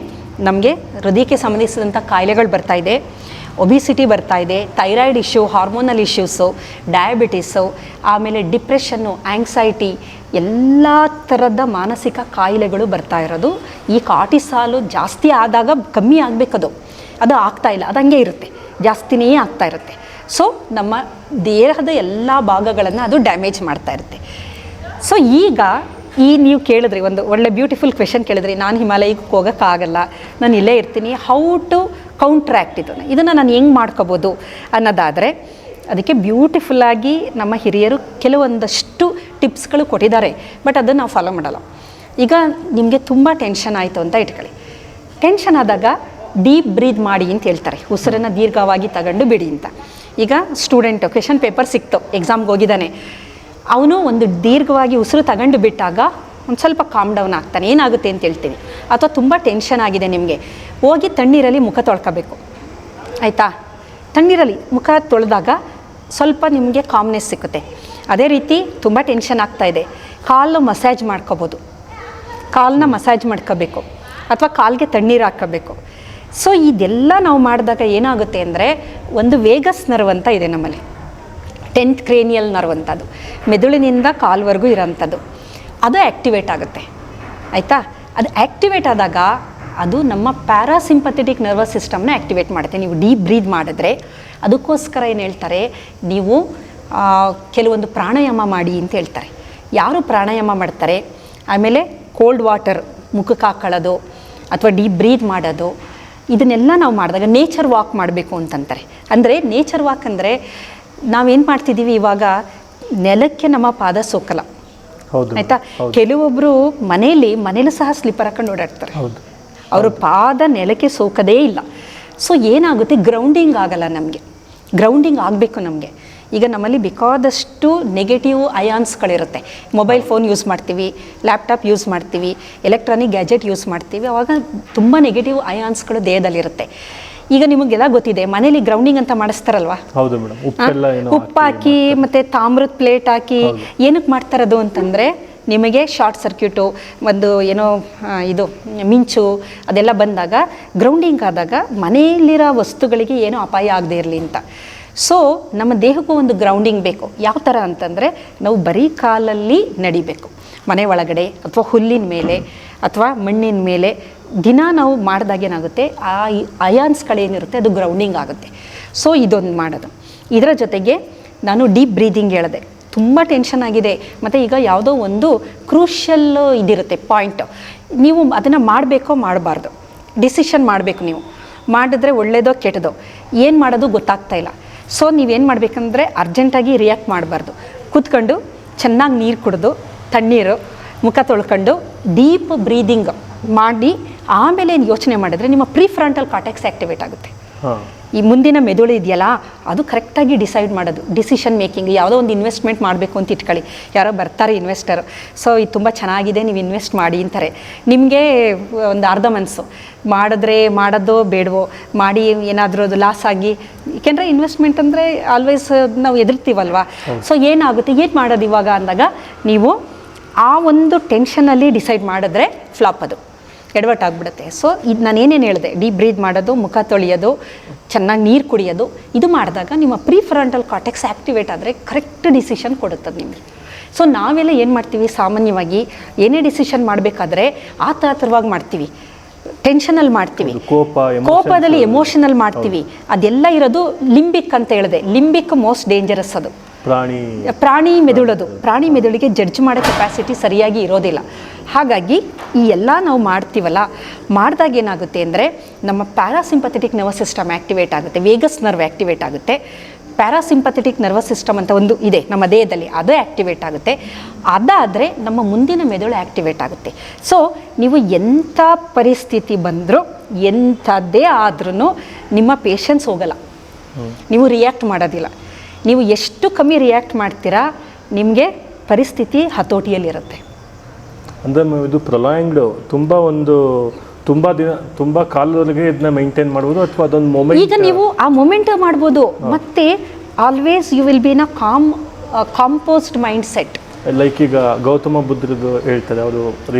ನಮಗೆ ಹೃದಯಕ್ಕೆ ಸಂಬಂಧಿಸಿದಂಥ ಕಾಯಿಲೆಗಳು ಬರ್ತಾ ಇದೆ, ಒಬಿಸಿಟಿ ಬರ್ತಾ ಇದೆ, thyroid issue, hormonal issues, diabetes, ಆಮೇಲೆ ಡಿಪ್ರೆಷನ್ನು, ಆ್ಯಂಗ್ಸೈಟಿ, ಎಲ್ಲ ಥರದ ಮಾನಸಿಕ ಕಾಯಿಲೆಗಳು ಬರ್ತಾ ಇರೋದು ಈ ಕಾರ್ಟಿಸಾಲು ಜಾಸ್ತಿ ಆದಾಗ ಕಮ್ಮಿ ಆಗಬೇಕದು. ಅದು ಆಗ್ತಾ ಇಲ್ಲ, ಅದು ಹಂಗೆ ಇರುತ್ತೆ, ಜಾಸ್ತಿನೇ ಆಗ್ತಾ ಇರುತ್ತೆ. ಸೊ ನಮ್ಮ ದೇಹದ ಎಲ್ಲ ಭಾಗಗಳನ್ನು ಅದು ಡ್ಯಾಮೇಜ್ ಮಾಡ್ತಾ ಇರುತ್ತೆ. ಸೊ ಈಗ ನೀವು ಕೇಳಿದ್ರಿ, ಒಂದು ಒಳ್ಳೆ ಬ್ಯೂಟಿಫುಲ್ ಕ್ವೆಶನ್ ಕೇಳಿದ್ರಿ, ನಾನು ಹಿಮಾಲಯಕ್ಕೆ ಹೋಗೋಕ್ಕಾಗಲ್ಲ, ನಾನು ಇಲ್ಲೇ ಇರ್ತೀನಿ, ಹೌ ಟು ಕೌಂಟ್ರ್ಯಾಕ್ಟ್ ಇದನ್ನು ನಾನು ಹೆಂಗೆ ಮಾಡ್ಕೋಬೋದು ಅನ್ನೋದಾದರೆ, ಅದಕ್ಕೆ ಬ್ಯೂಟಿಫುಲ್ಲಾಗಿ ನಮ್ಮ ಹಿರಿಯರು ಕೆಲವೊಂದಷ್ಟು ಟಿಪ್ಸ್ಗಳು ಕೊಟ್ಟಿದ್ದಾರೆ. ಬಟ್ ಅದನ್ನು ನಾವು ಫಾಲೋ ಮಾಡಲ್ಲ. ಈಗ ನಿಮಗೆ ತುಂಬ ಟೆನ್ಷನ್ ಆಯಿತು ಅಂತ ಇಟ್ಕೊಳ್ಳಿ. ಟೆನ್ಷನ್ ಆದಾಗ ಡೀಪ್ ಬ್ರೀದ್ ಮಾಡಿ ಅಂತ ಹೇಳ್ತಾರೆ, ಉಸಿರನ್ನು ದೀರ್ಘವಾಗಿ ತಗೊಂಡು ಬಿಡಿ ಅಂತ. ಈಗ ಸ್ಟೂಡೆಂಟು ಕ್ವೆಶನ್ ಪೇಪರ್ ಸಿಕ್ತು, ಎಕ್ಸಾಮ್ಗೆ ಹೋಗಿದ್ದಾನೆ, ಅವನು ಒಂದು ದೀರ್ಘವಾಗಿ ಉಸಿರು ತಗೊಂಡು ಬಿಟ್ಟಾಗ ಒಂದು ಸ್ವಲ್ಪ ಕಾಮ್ ಡೌನ್ ಆಗ್ತಾನೆ. ಏನಾಗುತ್ತೆ ಅಂತ ಹೇಳ್ತೀನಿ. ಅಥವಾ ತುಂಬ ಟೆನ್ಷನ್ ಆಗಿದೆ ನಿಮಗೆ, ಹೋಗಿ ತಣ್ಣೀರಲ್ಲಿ ಮುಖ ತೊಳ್ಕೋಬೇಕು, ಆಯಿತಾ? ತಣ್ಣೀರಲ್ಲಿ ಮುಖ ತೊಳೆದಾಗ ಸ್ವಲ್ಪ ನಿಮಗೆ ಕಾಮ್ನೆಸ್ ಸಿಗುತ್ತೆ. ಅದೇ ರೀತಿ ತುಂಬ ಟೆನ್ಷನ್ ಆಗ್ತಾಯಿದೆ, ಕಾಲು ಮಸಾಜ್ ಮಾಡ್ಕೋಬೋದು, ಕಾಲನ್ನ ಮಸಾಜ್ ಮಾಡ್ಕೋಬೇಕು, ಅಥವಾ ಕಾಲಿಗೆ ತಣ್ಣೀರು ಹಾಕ್ಕೋಬೇಕು. ಸೊ ಇದೆಲ್ಲ ನಾವು ಮಾಡಿದಾಗ ಏನಾಗುತ್ತೆ ಅಂದರೆ, ಒಂದು ವೇಗಸ್ ನರ್ವ್ ಅಂತ ಇದೆ ನಮ್ಮಲ್ಲಿ, 10th ಕ್ರೇನಿಯಲ್ ನರ್ವ್ ಅಂತದ್ದು, ಮೆದುಳಿನಿಂದ ಕಾಲ್ವರೆಗೂ ಇರೋಂಥದ್ದು, ಅದು ಆ್ಯಕ್ಟಿವೇಟ್ ಆಗುತ್ತೆ, ಆಯಿತಾ? ಅದು ಆ್ಯಕ್ಟಿವೇಟ್ ಆದಾಗ ಅದು ನಮ್ಮ ಪ್ಯಾರಾಸಿಂಪಥೆಟಿಕ್ ನರ್ವಸ್ ಸಿಸ್ಟಮ್ನ ಆ್ಯಕ್ಟಿವೇಟ್ ಮಾಡುತ್ತೆ. ನೀವು ಡೀಪ್ ಬ್ರೀದ್ ಮಾಡಿದ್ರೆ, ಅದಕ್ಕೋಸ್ಕರ ಏನು ಹೇಳ್ತಾರೆ, ನೀವು ಕೆಲವೊಂದು ಪ್ರಾಣಾಯಾಮ ಮಾಡಿ ಅಂತ ಹೇಳ್ತಾರೆ. ಯಾರು ಪ್ರಾಣಾಯಾಮ ಮಾಡ್ತಾರೆ, ಆಮೇಲೆ ಕೋಲ್ಡ್ ವಾಟರ್ ಮುಖಕ್ಕೆ ಹಾಕೊಳ್ಳೋದು, ಅಥವಾ ಡೀಪ್ ಬ್ರೀದ್ ಮಾಡೋದು, ಇದನ್ನೆಲ್ಲ ನಾವು ಮಾಡಿದಾಗ ನೇಚರ್ ವಾಕ್ ಮಾಡಬೇಕು ಅಂತಂತಾರೆ. ಅಂದರೆ ನೇಚರ್ ವಾಕ್ ಅಂದರೆ ನಾವೇನು ಮಾಡ್ತಿದ್ದೀವಿ ಇವಾಗ, ನೆಲಕ್ಕೆ ನಮ್ಮ ಪಾದ ಸೋಕಲ್ಲ, ಆಯಿತಾ? ಕೆಲವೊಬ್ಬರು ಮನೇಲಿ ಸಹ ಸ್ಲಿಪ್ಪರ್ ಹಾಕೊಂಡು ಓಡಾಡ್ತಾರೆ, ಅವ್ರ ಪಾದ ನೆಲಕ್ಕೆ ಸೋಕದೇ ಇಲ್ಲ. ಸೊ ಏನಾಗುತ್ತೆ, ಗ್ರೌಂಡಿಂಗ್ ಆಗಲ್ಲ ನಮಗೆ. ಗ್ರೌಂಡಿಂಗ್ ಆಗಬೇಕು ನಮಗೆ. ಈಗ ನಮ್ಮಲ್ಲಿ ಬೇಕಾದಷ್ಟು ನೆಗೆಟಿವ್ ಅಯಾನ್ಸ್ಗಳಿರುತ್ತೆ. ಮೊಬೈಲ್ ಫೋನ್ ಯೂಸ್ ಮಾಡ್ತೀವಿ, ಲ್ಯಾಪ್ಟಾಪ್ ಯೂಸ್ ಮಾಡ್ತೀವಿ, ಎಲೆಕ್ಟ್ರಾನಿಕ್ ಗ್ಯಾಜೆಟ್ ಯೂಸ್ ಮಾಡ್ತೀವಿ, ಆವಾಗ ತುಂಬ ನೆಗೆಟಿವ್ ಅಯಾನ್ಸ್ಗಳು ದೇಹದಲ್ಲಿರುತ್ತೆ. ಈಗ ನಿಮಗೆಲ್ಲ ಗೊತ್ತಿದೆ, ಮನೇಲಿ ಗ್ರೌಂಡಿಂಗ್ ಅಂತ ಮಾಡಿಸ್ತಾರಲ್ವಾ? ಹೌದು ಮೇಡಮ್. ಉಪ್ಪು ಹಾಕಿ ಮತ್ತು ತಾಮ್ರದ ಪ್ಲೇಟ್ ಹಾಕಿ ಏನಕ್ಕೆ ಮಾಡ್ತಾರದು ಅಂತಂದರೆ, ನಿಮಗೆ ಶಾರ್ಟ್ ಸರ್ಕ್ಯೂಟು, ಒಂದು ಏನೋ ಇದು ಮಿಂಚು ಅದೆಲ್ಲ ಬಂದಾಗ, ಗ್ರೌಂಡಿಂಗ್ ಆದಾಗ ಮನೆಯಲ್ಲಿರೋ ವಸ್ತುಗಳಿಗೆ ಏನೋ ಅಪಾಯ ಆಗದೆ ಇರಲಿ ಅಂತ. ಸೊ ನಮ್ಮ ದೇಹಕ್ಕೂ ಒಂದು ಗ್ರೌಂಡಿಂಗ್ ಬೇಕು. ಯಾವ ಥರ ಅಂತಂದರೆ, ನಾವು ಬರೀ ಕಾಲಲ್ಲಿ ನಡಿಬೇಕು, ಮನೆ ಒಳಗಡೆ ಅಥವಾ ಹುಲ್ಲಿನ ಮೇಲೆ ಅಥವಾ ಮಣ್ಣಿನ ಮೇಲೆ ದಿನ ನಾವು ಮಾಡಿದಾಗ ಏನಾಗುತ್ತೆ, ಆ ಅಯಾನ್ಸ್ಗಳೇನಿರುತ್ತೆ ಅದು ಗ್ರೌಂಡಿಂಗ್ ಆಗುತ್ತೆ. ಸೊ ಇದೊಂದು ಮಾಡೋದು. ಇದರ ಜೊತೆಗೆ ನಾನು ಡೀಪ್ ಬ್ರೀದಿಂಗ್ ಹೇಳಿದೆ, ತುಂಬ ಟೆನ್ಷನ್ ಆಗಿದೆ, ಮತ್ತು ಈಗ ಯಾವುದೋ ಒಂದು ಕ್ರೂಷಿಯಲ್ ಇದಿರುತ್ತೆ ಪಾಯಿಂಟು, ನೀವು ಅದನ್ನು ಮಾಡಬೇಕೋ ಮಾಡಬಾರ್ದು, ಡಿಸಿಷನ್ ಮಾಡಬೇಕು. ನೀವು ಮಾಡಿದ್ರೆ ಒಳ್ಳೆಯದೋ ಕೆಟ್ಟದೋ ಏನು ಮಾಡೋದು ಗೊತ್ತಾಗ್ತಾ ಇಲ್ಲ. ಸೊ ನೀವೇನು ಮಾಡಬೇಕಂದ್ರೆ, ಅರ್ಜೆಂಟಾಗಿ ರಿಯಾಕ್ಟ್ ಮಾಡಬಾರ್ದು. ಕೂತ್ಕೊಂಡು ಚೆನ್ನಾಗಿ ನೀರು ಕುಡಿದು, ತಣ್ಣೀರು, ಮುಖ ತೊಳ್ಕೊಂಡು ಡೀಪ್ ಬ್ರೀದಿಂಗ್ ಮಾಡಿ ಆಮೇಲೆ ಯೋಚನೆ ಮಾಡಿದ್ರೆ ನಿಮ್ಮ ಪ್ರಿಫ್ರಂಟಲ್ ಕಾರ್ಟೆಕ್ಸ್ ಆ್ಯಕ್ಟಿವೇಟ್ ಆಗುತ್ತೆ. ಈ ಮುಂದಿನ ಮೆದುಳು ಇದೆಯಲ್ಲ, ಅದು ಕರೆಕ್ಟಾಗಿ ಡಿಸೈಡ್ ಮಾಡೋದು, ಡಿಸಿಷನ್ ಮೇಕಿಂಗ್. ಯಾವುದೋ ಒಂದು ಇನ್ವೆಸ್ಟ್ಮೆಂಟ್ ಮಾಡಬೇಕು ಅಂತ ಇಟ್ಕೊಳ್ಳಿ, ಯಾರೋ ಬರ್ತಾರೆ ಇನ್ವೆಸ್ಟರ್, ಸೊ ಇದು ತುಂಬ ಚೆನ್ನಾಗಿದೆ ನೀವು ಇನ್ವೆಸ್ಟ್ ಮಾಡಿ ಅಂತಾರೆ. ನಿಮಗೆ ಒಂದು ಅರ್ಧ ಮನಸ್ಸು, ಮಾಡೋದೋ ಬೇಡವೋ, ಮಾಡಿ ಏನಾದರೂ ಅದು ಲಾಸ್ ಆಗಿ, ಏಕೆಂದರೆ ಇನ್ವೆಸ್ಟ್ಮೆಂಟ್ ಅಂದರೆ ಆಲ್ವೇಸ್ ನಾವು ಎದುರ್ತೀವಲ್ವ. ಸೊ ಏನಾಗುತ್ತೆ, ಏನು ಮಾಡೋದು ಇವಾಗ ಅಂದಾಗ, ನೀವು ಆ ಒಂದು ಟೆನ್ಷನಲ್ಲಿ ಡಿಸೈಡ್ ಮಾಡಿದ್ರೆ ಫ್ಲಾಪ್, ಅದು ಎಡವಟ್ಟಾಗ್ಬಿಡುತ್ತೆ. ಸೊ ಇದು ನಾನು ಏನೇನು ಹೇಳಿದೆ, ಡೀಪ್ ಬ್ರೀದ್ ಮಾಡೋದು, ಮುಖ ತೊಳೆಯೋದು, ಚೆನ್ನಾಗಿ ನೀರು ಕುಡಿಯೋದು, ಇದು ಮಾಡಿದಾಗ ನಿಮ್ಮ ಪ್ರಿಫ್ರಂಟಲ್ ಕಾರ್ಟೆಕ್ಸ್ ಆ್ಯಕ್ಟಿವೇಟ್ ಆದರೆ ಕರೆಕ್ಟ್ ಡಿಸಿಷನ್ ಕೊಡುತ್ತದೆ ನಿಮಗೆ. ಸೊ ನಾವೆಲ್ಲ ಏನು ಮಾಡ್ತೀವಿ, ಸಾಮಾನ್ಯವಾಗಿ ಏನೇ ಡಿಸಿಷನ್ ಮಾಡಬೇಕಾದ್ರೆ ಆತುರವಾಗಿ ಮಾಡ್ತೀವಿ, ಟೆನ್ಷನಲ್ಲಿ ಮಾಡ್ತೀವಿ, ಕೋಪದಲ್ಲಿ ಎಮೋಷನಲ್ ಮಾಡ್ತೀವಿ. ಅದೆಲ್ಲ ಇರೋದು ಲಿಂಬಿಕ್ ಅಂತ ಹೇಳಿದೆ. Limbic most dangerous. ಅದು ಪ್ರಾಣಿ ಮೆದುಳದು. ಪ್ರಾಣಿ ಮೆದುಳಿಗೆ ಜಡ್ಜ್ ಮಾಡೋ ಕೆಪಾಸಿಟಿ ಸರಿಯಾಗಿ ಇರೋದಿಲ್ಲ. ಹಾಗಾಗಿ ಈ ಎಲ್ಲ ನಾವು ಮಾಡ್ತೀವಲ್ಲ, ಮಾಡಿದಾಗ ಏನಾಗುತ್ತೆ ಅಂದರೆ, ನಮ್ಮ ಪ್ಯಾರಾಸಿಂಪಥೆಟಿಕ್ ನರ್ವಸ್ ಸಿಸ್ಟಮ್ ಆ್ಯಕ್ಟಿವೇಟ್ ಆಗುತ್ತೆ, ವೇಗಸ್ ನರ್ವ್ ಆ್ಯಕ್ಟಿವೇಟ್ ಆಗುತ್ತೆ, ಪ್ಯಾರಾಸಿಂಪಥೆಟಿಕ್ ನರ್ವಸ್ ಸಿಸ್ಟಮ್ ಅಂತ ಒಂದು ಇದೆ ನಮ್ಮ ದೇಹದಲ್ಲಿ, ಅದು ಆ್ಯಕ್ಟಿವೇಟ್ ಆಗುತ್ತೆ. ಅದಾದರೆ ನಮ್ಮ ಮುಂದಿನ ಮೆದುಳು ಆ್ಯಕ್ಟಿವೇಟ್ ಆಗುತ್ತೆ. ಸೊ ನೀವು ಎಂಥ ಪರಿಸ್ಥಿತಿ ಬಂದರೂ, ಎಂಥದ್ದೇ ಆದ್ರೂ ನಿಮ್ಮ ಪೇಷನ್ಸ್ ಹೋಗಲ್ಲ, ನೀವು ರಿಯಾಕ್ಟ್ ಮಾಡೋದಿಲ್ಲ. ನೀವು ಎಷ್ಟು ಕಮ್ಮಿ ರಿಯಾಕ್ಟ್ ಮಾಡ್ತೀರಾ, ನಿಮಗೆ ಪರಿಸ್ಥಿತಿ ಹತೋಟಿಯಲ್ಲಿರುತ್ತೆ. ಅಂದರೆ ಇದು ಪ್ರೊಲಾಂಗ್ಡ್ ತುಂಬ ದಿನ ತುಂಬ ಕಾಲದವರೆಗೆ ಇದನ್ನ ಮೇಂಟೈನ್ ಮಾಡ್ಬೋದು, ಅಥವಾ ಅದೊಂದು ಮೊಮೆಂಟ್ ಈಗ ನೀವು ಆ ಮೊಮೆಂಟ್ ಮಾಡ್ಬೋದು. ಮತ್ತೆ always you will be in a composed mind set. Like ಈಗ ಗೌತಮ ಬುದ್ಧರದು ಹೇಳ್ತಾರೆ, ಅವರು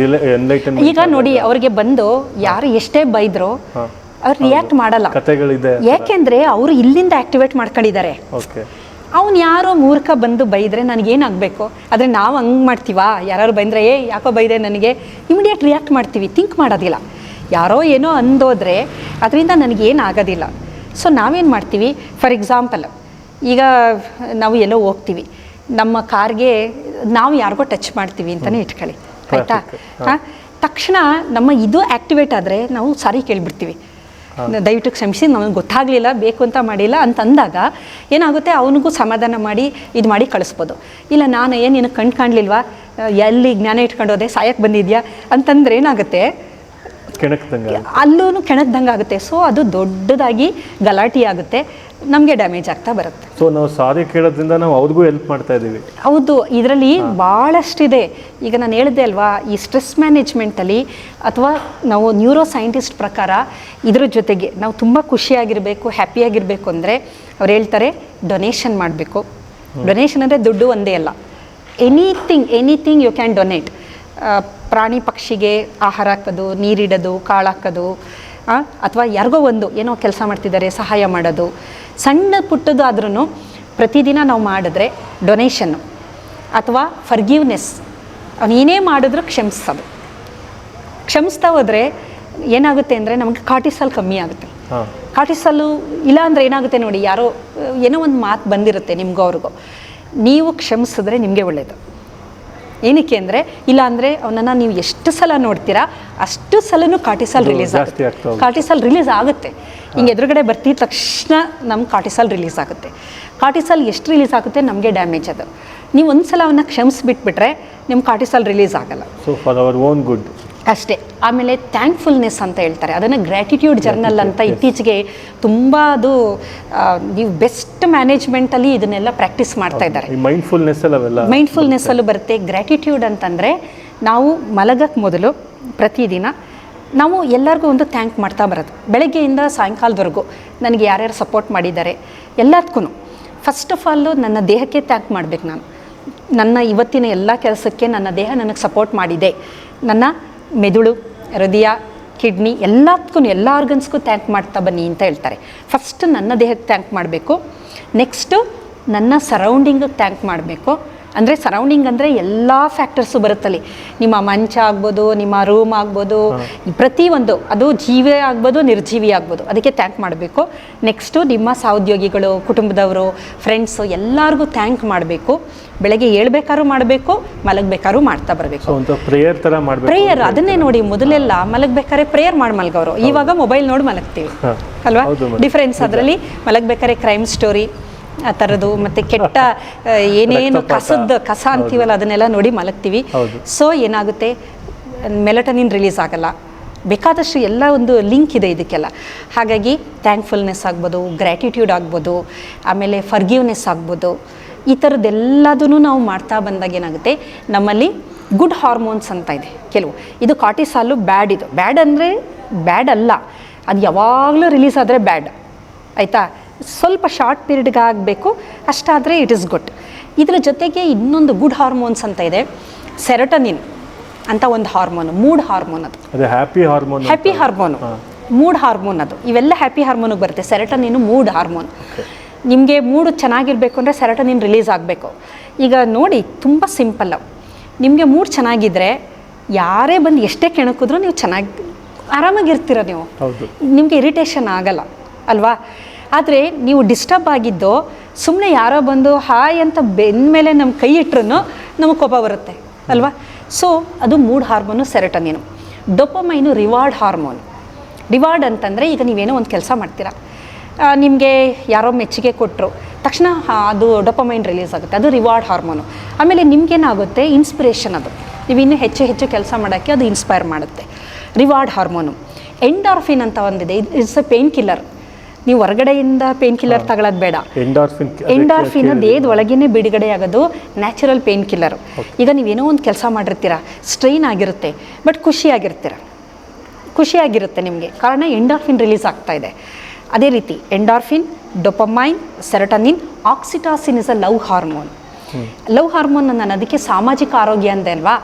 ಎನ್ಲೈಟನ್. ಈಗ ನೋಡಿ, ಅವ್ರಿಗೆ ಬಂದು ಯಾರು ಎಷ್ಟೇ ಬೈದ್ರು ಅವ್ರು ರಿಯಾಕ್ಟ್ ಮಾಡಲ್ಲ, ಕಥೆಗಳಿದೆ. ಯಾಕೆಂದ್ರೆ ಅವರು ಇಲ್ಲಿಂದ ಆಕ್ಟಿವೇಟ್ ಮಾಡ್ಕೊಂಡಿದ್ದಾರೆ. ಓಕೆ, ಅವ್ನು ಯಾರೋ ಮೂರ್ಖ ಬಂದು ಬೈದ್ರೆ ನನಗೇನಾಗಬೇಕು? ಆದರೆ ನಾವು ಹಂಗೆ ಮಾಡ್ತೀವಾ? ಯಾರು ಬೈದ್ರೆ ಯಾಕೋ ಬೈದೆ ನನಗೆ, ಇಮಿಡಿಯೇಟ್ ರಿಯಾಕ್ಟ್ ಮಾಡ್ತೀವಿ, ಥಿಂಕ್ ಮಾಡೋದಿಲ್ಲ. ಯಾರೋ ಏನೋ ಅಂದೋದ್ರೆ ಅದರಿಂದ ನನಗೇನಾಗೋದಿಲ್ಲ. ಸೊ ನಾವೇನು ಮಾಡ್ತೀವಿ, ಫಾರ್ ಎಕ್ಸಾಂಪಲ್ ಈಗ ನಾವು ಎಲ್ಲೋ ಹೋಗ್ತೀವಿ, ನಮ್ಮ ಕಾರ್ಗೆ ನಾವು ಯಾರಿಗೋ ಟಚ್ ಮಾಡ್ತೀವಿ ಅಂತಲೇ ಇಟ್ಕೊಳ್ಳಿ, ಆಯಿತಾ? ಹಾಂ, ತಕ್ಷಣ ನಮ್ಮ ಇದು ಆ್ಯಕ್ಟಿವೇಟ್ ಆದರೆ ನಾವು ಸಾರಿ ಕೇಳಿಬಿಡ್ತೀವಿ, ದಯವಿಟ್ಟು ಕ್ಷಮಿಸಿ, ನಮಗೆ ಗೊತ್ತಾಗಲಿಲ್ಲ, ಬೇಕು ಅಂತ ಮಾಡಿಲ್ಲ ಅಂತಂದಾಗ ಏನಾಗುತ್ತೆ, ಅವನಿಗೂ ಸಮಾಧಾನ ಮಾಡಿ ಇದು ಮಾಡಿ ಕಳಿಸ್ಬೋದು. ಇಲ್ಲ ನಾನು ಏನು ನಿನಗೆ ಕಾಣಲಿಲ್ವಾ, ಎಲ್ಲಿ ಜ್ಞಾನ ಇಟ್ಕೊಂಡೋದೆ, ಸಾಯಕ್ಕೆ ಬಂದಿದ್ಯಾ ಅಂತಂದ್ರೆ ಏನಾಗುತ್ತೆ, ಅಲ್ಲೂ ಕೆಣಕ್ದಂಗೆ ಆಗುತ್ತೆ. ಸೊ ಅದು ದೊಡ್ಡದಾಗಿ ಗಲಾಟೆ ಆಗುತ್ತೆ, ನಮಗೆ ಡ್ಯಾಮೇಜ್ ಆಗ್ತಾ ಬರುತ್ತೆ. ಸೊ ನಾವು ಸಾರಿ ಕೇಳೋದ್ರಿಂದ ನಾವು ಅವ್ರಿಗೂ ಹೆಲ್ಪ್ ಮಾಡ್ತಾ ಇದ್ದೀವಿ. ಹೌದು, ಇದರಲ್ಲಿ ಭಾಳಷ್ಟಿದೆ. ಈಗ ನಾನು ಹೇಳಿದೆ ಅಲ್ವಾ, ಈ ಸ್ಟ್ರೆಸ್ ಮ್ಯಾನೇಜ್ಮೆಂಟಲ್ಲಿ ಅಥವಾ ನಾವು ನ್ಯೂರೋ ಸೈಂಟಿಸ್ಟ್ ಪ್ರಕಾರ ಇದ್ರ ಜೊತೆಗೆ ನಾವು ತುಂಬ ಖುಷಿಯಾಗಿರಬೇಕು, ಹ್ಯಾಪಿಯಾಗಿರಬೇಕು ಅಂದರೆ ಅವ್ರು ಹೇಳ್ತಾರೆ ಡೊನೇಷನ್ ಮಾಡಬೇಕು. ಡೊನೇಷನ್ ಅಂದರೆ ದುಡ್ಡು ಒಂದೇ ಅಲ್ಲ, ಎನಿಥಿಂಗ್ ಯು ಕ್ಯಾನ್ ಡೊನೇಟ್. ಪ್ರಾಣಿ ಪಕ್ಷಿಗೆ ಆಹಾರ ಹಾಕೋದು, ನೀರಿಡೋದು, ಕಾಳು ಹಾಕೋದು, ಅಥವಾ ಯಾರಿಗೋ ಒಂದು ಏನೋ ಕೆಲಸ ಮಾಡ್ತಿದ್ದಾರೆ ಸಹಾಯ ಮಾಡೋದು, ಸಣ್ಣ ಪುಟ್ಟದು ಆದ್ರೂ ಪ್ರತಿದಿನ ನಾವು ಮಾಡಿದ್ರೆ ಡೊನೇಷನ್ನು ಅಥವಾ ಫರ್ಗಿವ್ನೆಸ್, ಅವನೇನೇ ಮಾಡಿದ್ರೂ ಕ್ಷಮಿಸ್ತಾ ಹೋದರೆ ಏನಾಗುತ್ತೆ ಅಂದರೆ ನಮಗೆ ಕಾರ್ಟಿಸಾಲ್ ಕಮ್ಮಿ ಆಗುತ್ತೆ. ಕಾರ್ಟಿಸಾಲು ಇಲ್ಲ ಅಂದರೆ ಏನಾಗುತ್ತೆ ನೋಡಿ, ಯಾರೋ ಏನೋ ಒಂದು ಮಾತು ಬಂದಿರುತ್ತೆ ನಿಮಗೂ ಅವ್ರಿಗೂ, ನೀವು ಕ್ಷಮಿಸಿದ್ರೆ ನಿಮಗೆ ಒಳ್ಳೆಯದು. ಏನಕ್ಕೆ ಅಂದರೆ, ಇಲ್ಲ ಅಂದರೆ ಅವನನ್ನು ನೀವು ಎಷ್ಟು ಸಲ ನೋಡ್ತೀರಾ ಅಷ್ಟು ಸಲನೂ ಕಾರ್ಟಿಸಾಲ್ ರಿಲೀಸ್ ಆಗುತ್ತೆ. ಹಿಂಗೆ ಎದುರುಗಡೆ ಬರ್ತಿದ್ದ ತಕ್ಷಣ ನಮ್ಗೆ ಕಾರ್ಟಿಸಾಲ್ ರಿಲೀಸ್ ಆಗುತ್ತೆ. ಕಾರ್ಟಿಸಾಲ್ ಎಷ್ಟು ರಿಲೀಸ್ ಆಗುತ್ತೆ, ನಮಗೆ ಡ್ಯಾಮೇಜ್ ಅದು. ನೀವು ಒಂದು ಸಲ ಅವನ್ನ ಕ್ಷಮಿಸ್ಬಿಟ್ಬಿಟ್ರೆ ನಿಮ್ಮ ಕಾರ್ಟಿಸಾಲ್ ರಿಲೀಸ್ ಆಗಲ್ಲ. So for our own good ಅಷ್ಟೇ. ಆಮೇಲೆ ಥ್ಯಾಂಕ್ಫುಲ್ನೆಸ್ ಅಂತ ಹೇಳ್ತಾರೆ, ಅದನ್ನು ಗ್ರ್ಯಾಟಿಟ್ಯೂಡ್ ಜರ್ನಲ್ ಅಂತ ಇತ್ತೀಚೆಗೆ ತುಂಬ ಅದು ನೀವು ಬೆಸ್ಟ್ ಮ್ಯಾನೇಜ್ಮೆಂಟಲ್ಲಿ ಇದನ್ನೆಲ್ಲ ಪ್ರಾಕ್ಟೀಸ್ ಮಾಡ್ತಾ ಇದ್ದಾರೆ. ಮೈಂಡ್ಫುಲ್ನೆಸ್ಸಲ್ಲೂ ಬರುತ್ತೆ. ಗ್ರ್ಯಾಟಿಟ್ಯೂಡ್ ಅಂತಂದರೆ ನಾವು ಮಲಗಕ್ಕೆ ಮೊದಲು ಪ್ರತಿದಿನ ನಾವು ಎಲ್ಲರಿಗೂ ಒಂದು ಥ್ಯಾಂಕ್ ಮಾಡ್ತಾ ಬರೋದು. ಬೆಳಗ್ಗೆಯಿಂದ ಸಾಯಂಕಾಲದವರೆಗೂ ನನಗೆ ಯಾರ್ಯಾರು ಸಪೋರ್ಟ್ ಮಾಡಿದ್ದಾರೆ ಎಲ್ಲದಕ್ಕೂ ಫಸ್ಟ್ ಆಫ್ ಆಲು ನನ್ನ ದೇಹಕ್ಕೆ ಥ್ಯಾಂಕ್ ಮಾಡಬೇಕು. ನಾನು ನನ್ನ ಇವತ್ತಿನ ಎಲ್ಲ ಕೆಲಸಕ್ಕೆ ನನ್ನ ದೇಹ ನನಗೆ ಸಪೋರ್ಟ್ ಮಾಡಿದೆ. ನನ್ನ ಮೆದುಳು, ಹೃದಯ, ಕಿಡ್ನಿ ಎಲ್ಲದಕ್ಕೂ, ಎಲ್ಲ ಆರ್ಗನ್ಸ್ಗೂ ಥ್ಯಾಂಕ್ ಮಾಡ್ತಾ ಬನ್ನಿ ಅಂತ ಹೇಳ್ತಾರೆ. ಫಸ್ಟ್ ನನ್ನ ದೇಹಕ್ಕೆ ಥ್ಯಾಂಕ್ ಮಾಡಬೇಕು, ನೆಕ್ಸ್ಟು ನನ್ನ ಸರೌಂಡಿಂಗಿಗೆ ಥ್ಯಾಂಕ್ ಮಾಡಬೇಕು. ಅಂದರೆ ಸರೌಂಡಿಂಗ್ ಅಂದರೆ ಎಲ್ಲ ಫ್ಯಾಕ್ಟರ್ಸು ಬರುತ್ತಲ್ಲಿ, ನಿಮ್ಮ ಮಂಚ ಆಗ್ಬೋದು, ನಿಮ್ಮ ರೂಮ್ ಆಗ್ಬೋದು, ಪ್ರತಿಯೊಂದು, ಅದು ಜೀವಿ ಆಗ್ಬೋದು, ನಿರ್ಜೀವಿ ಆಗ್ಬೋದು, ಅದಕ್ಕೆ ಥ್ಯಾಂಕ್ ಮಾಡಬೇಕು. ನೆಕ್ಸ್ಟು ನಿಮ್ಮ ಸಹೋದ್ಯೋಗಿಗಳು, ಕುಟುಂಬದವರು, ಫ್ರೆಂಡ್ಸು ಎಲ್ಲರಿಗೂ ಥ್ಯಾಂಕ್ ಮಾಡಬೇಕು. ಬೆಳಗ್ಗೆ ಹೇಳ್ಬೇಕಾದ್ರೂ ಮಾಡಬೇಕು, ಮಲಗಬೇಕಾದ್ರೂ ಮಾಡ್ತಾ ಬರಬೇಕು. ಪ್ರೇಯರ್ ಥರ ಮಾಡಬೇಕು. ಪ್ರೇಯರ್ ಅದನ್ನೇ ನೋಡಿ, ಮೊದಲೆಲ್ಲ ಮಲಗಬೇಕಾದ್ರೆ ಪ್ರೇಯರ್ ಮಾಡಿ ಮಲಗೋರು, ಇವಾಗ ಮೊಬೈಲ್ ನೋಡಿ ಮಲಗ್ತೀವಿ ಅಲ್ವಾ? ಡಿಫ್ರೆನ್ಸ್ ಅದರಲ್ಲಿ. ಮಲಗಬೇಕಾದ್ರೆ ಕ್ರೈಮ್ ಸ್ಟೋರಿ ಆ ಥರದ್ದು, ಮತ್ತು ಕೆಟ್ಟ ಏನೇನು ಕಸ ಅಂತೀವಲ್ಲ ಅದನ್ನೆಲ್ಲ ನೋಡಿ ಮಲಗ್ತೀವಿ. ಸೊ ಏನಾಗುತ್ತೆ, ಮೆಲಟನಿನ್ ರಿಲೀಸ್ ಆಗಲ್ಲ. ಬೇಕಾದಷ್ಟು ಎಲ್ಲ ಒಂದು ಲಿಂಕ್ ಇದೆ ಇದಕ್ಕೆಲ್ಲ. ಹಾಗಾಗಿ ಥ್ಯಾಂಕ್ಫುಲ್ನೆಸ್ ಆಗ್ಬೋದು, ಗ್ರ್ಯಾಟಿಟ್ಯೂಡ್ ಆಗ್ಬೋದು, ಆಮೇಲೆ ಫರ್ಗಿವ್ನೆಸ್ ಆಗ್ಬೋದು, ಈ ಥರದ್ದೆಲ್ಲದೂ ನಾವು ಮಾಡ್ತಾ ಬಂದಾಗ ಏನಾಗುತ್ತೆ, ನಮ್ಮಲ್ಲಿ ಗುಡ್ ಹಾರ್ಮೋನ್ಸ್ ಅಂತ ಇದೆ ಕೆಲವು. ಇದು ಕಾರ್ಟಿಸಾಲು ಬ್ಯಾಡ್. ಇದು ಬ್ಯಾಡ್ ಅಂದರೆ ಬ್ಯಾಡ್ ಅಲ್ಲ, ಅದು ಯಾವಾಗಲೂ ರಿಲೀಸ್ ಆದರೆ ಬ್ಯಾಡ್, ಆಯಿತಾ? ಸ್ವಲ್ಪ ಶಾರ್ಟ್ ಪೀರಿಯಡ್ಗೆ ಆಗಬೇಕು, ಅಷ್ಟಾದರೆ ಇಟ್ ಇಸ್ ಗುಡ್. ಇದರ ಜೊತೆಗೆ ಇನ್ನೊಂದು ಗುಡ್ ಹಾರ್ಮೋನ್ಸ್ ಅಂತ ಇದೆ, ಸೆರೋಟೋನಿನ್ ಅಂತ ಒಂದು ಹಾರ್ಮೋನು, ಮೂಡ್ ಹಾರ್ಮೋನ್. ಅದು ಹ್ಯಾಪಿ ಹಾರ್ಮೋನು, ಮೂಡ್ ಹಾರ್ಮೋನ್. ಅದು ಇವೆಲ್ಲ ಹ್ಯಾಪಿ ಹಾರ್ಮೋನಿಗೆ ಬರುತ್ತೆ. Serotonin mood hormone. ನಿಮಗೆ ಮೂಡು ಚೆನ್ನಾಗಿರಬೇಕು ಅಂದರೆ ಸೆರೋಟೋನಿನ್ ರಿಲೀಸ್ ಆಗಬೇಕು. ಈಗ ನೋಡಿ, ತುಂಬ ಸಿಂಪಲ್ಲು. ನಿಮಗೆ ಮೂಡ್ ಚೆನ್ನಾಗಿದ್ದರೆ ಯಾರೇ ಬಂದು ಎಷ್ಟೇ ಕೆಣಕಿದ್ರೂ ನೀವು ಚೆನ್ನಾಗಿ ಆರಾಮಾಗಿರ್ತೀರ, ನೀವು ನಿಮಗೆ ಇರಿಟೇಷನ್ ಆಗಲ್ಲ ಅಲ್ವಾ? ಆದರೆ ನೀವು ಡಿಸ್ಟರ್ಬ್ ಆಗಿದ್ದು ಸುಮ್ಮನೆ ಯಾರೋ ಬಂದು ಹಾಯ್ ಅಂತ ಬೆನ್ನ ಮೇಲೆ ನಮ್ಮ ಕೈ ಇಟ್ರೂ ನಮಗೆ ಕೋಪ ಬರುತ್ತೆ ಅಲ್ವಾ? ಸೊ ಅದು mood hormone serotonin. Dopamine reward hormone. Reward ಅಂತಂದರೆ, ಈಗ ನೀವೇನೋ ಒಂದು ಕೆಲಸ ಮಾಡ್ತೀರಾ, ನಿಮಗೆ ಯಾರೋ ಮೆಚ್ಚುಗೆ ಕೊಟ್ಟರು ತಕ್ಷಣ ಅದು ಡೋಪಮೈನ್ ರಿಲೀಸ್ ಆಗುತ್ತೆ, ಅದು ರಿವಾರ್ಡ್ ಹಾರ್ಮೋನು. ಆಮೇಲೆ ನಿಮಗೇನಾಗುತ್ತೆ, ಇನ್ಸ್ಪಿರೇಷನ್. ಅದು ನೀವು ಇನ್ನೂ ಹೆಚ್ಚು ಕೆಲಸ ಮಾಡೋಕ್ಕೆ ಅದು ಇನ್ಸ್ಪೈರ್ ಮಾಡುತ್ತೆ, ರಿವಾರ್ಡ್ ಹಾರ್ಮೋನು. ಎಂಡಾರ್ಫಿನ್ ಅಂತ ಒಂದಿದೆ, ಇಟ್ಸ್ ಎ ಪೇನ್ ಕಿಲ್ಲರ್. ನೀವು ಹೊರಗಡೆಯಿಂದ ಪೇನ್ ಕಿಲ್ಲರ್ ತಗೊಳ್ಳೋದು ಬೇಡ. ಎಂಡಾರ್ಫಿನ್ ದೇಹದ ಒಳಗೇನೆ ಬಿಡುಗಡೆ ಆಗೋದು ನ್ಯಾಚುರಲ್ ಪೇನ್ ಕಿಲ್ಲರ್. ಈಗ ನೀವೇನೋ ಒಂದು ಕೆಲಸ ಮಾಡಿರ್ತೀರ, ಸ್ಟ್ರೈನ್ ಆಗಿರುತ್ತೆ, ಬಟ್ ಖುಷಿಯಾಗಿರುತ್ತೆ ನಿಮಗೆ, ಕಾರಣ ಎಂಡಾರ್ಫಿನ್ ರಿಲೀಸ್ ಆಗ್ತಾ ಇದೆ. ಅದೇ ರೀತಿ endorphin, dopamine, serotonin, oxytocin is a love hormone. Love hormone ನಾನು ಅದಕ್ಕೆ ಸಾಮಾಜಿಕ ಆರೋಗ್ಯ ಅಂದೆ ಅಲ್ವಾ,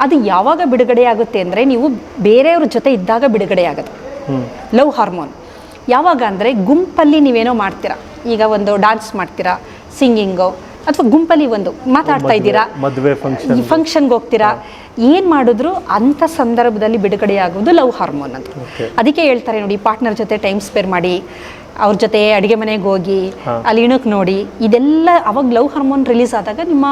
ಅದು ಯಾವಾಗ ಬಿಡುಗಡೆ ಆಗುತ್ತೆ ಅಂದರೆ ನೀವು ಬೇರೆಯವ್ರ ಜೊತೆ ಇದ್ದಾಗ ಬಿಡುಗಡೆ ಆಗೋದು ಲವ್ ಹಾರ್ಮೋನ್. ಯಾವಾಗ ಅಂದರೆ ಗುಂಪಲ್ಲಿ ನೀವೇನೋ ಮಾಡ್ತೀರಾ, ಈಗ ಒಂದು ಡಾನ್ಸ್ ಮಾಡ್ತೀರಾ, ಸಿಂಗಿಂಗು, ಅಥವಾ ಗುಂಪಲ್ಲಿ ಒಂದು ಮಾತಾಡ್ತಾ ಇದ್ದೀರಾ, ಮದುವೆ ಫಂಕ್ಷನ್ಗೆ ಹೋಗ್ತೀರಾ, ಏನು ಮಾಡಿದ್ರು ಅಂಥ ಸಂದರ್ಭದಲ್ಲಿ ಬಿಡುಗಡೆ ಆಗೋದು ಲವ್ ಹಾರ್ಮೋನ್ ಅಂತ. ಅದಕ್ಕೆ ಹೇಳ್ತಾರೆ ನೋಡಿ, ಪಾರ್ಟ್ನರ್ ಜೊತೆ ಟೈಮ್ ಸ್ಪೇರ್ ಮಾಡಿ, ಅವ್ರ ಜೊತೆ ಅಡುಗೆ ಮನೆಗೆ ಹೋಗಿ ಅಲ್ಲಿ ಇಣಕ್ಕೆ ನೋಡಿ, ಇದೆಲ್ಲ ಅವಾಗ ಲವ್ ಹಾರ್ಮೋನ್ ರಿಲೀಸ್ ಆದಾಗ ನಿಮ್ಮ